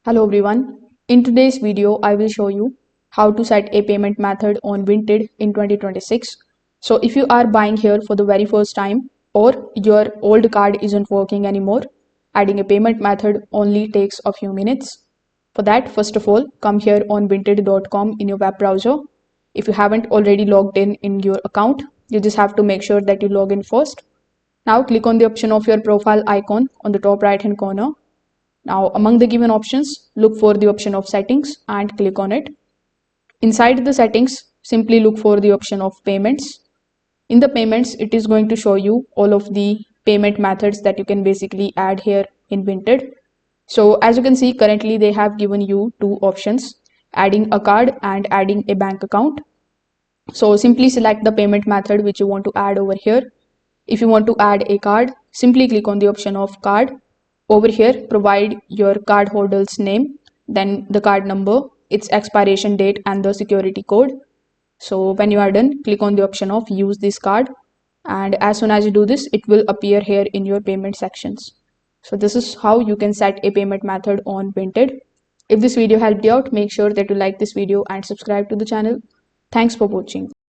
Hello everyone. In today's video, I will show you how to set a payment method on Vinted in 2026. So if you are buying here for the very first time or your old card isn't working anymore, adding a payment method only takes a few minutes. For that, first of all, come here on vinted.com in your web browser. If you haven't already logged in your account, you just have to make sure that you log in first. Now click on the option of your profile icon on the top right hand corner. Now, among the given options, look for the option of settings and click on it. Inside the settings, simply look for the option of payments. In the payments, it is going to show you all of the payment methods that you can basically add here in Vinted. So as you can see, currently they have given you two options, adding a card and adding a bank account. So simply select the payment method which you want to add over here. If you want to add a card, simply click on the option of card. Over here, provide your cardholder's name, then the card number, its expiration date and the security code. So when you are done, click on the option of use this card. And as soon as you do this, it will appear here in your payment sections. So this is how you can set a payment method on Vinted. If this video helped you out, make sure that you like this video and subscribe to the channel. Thanks for watching.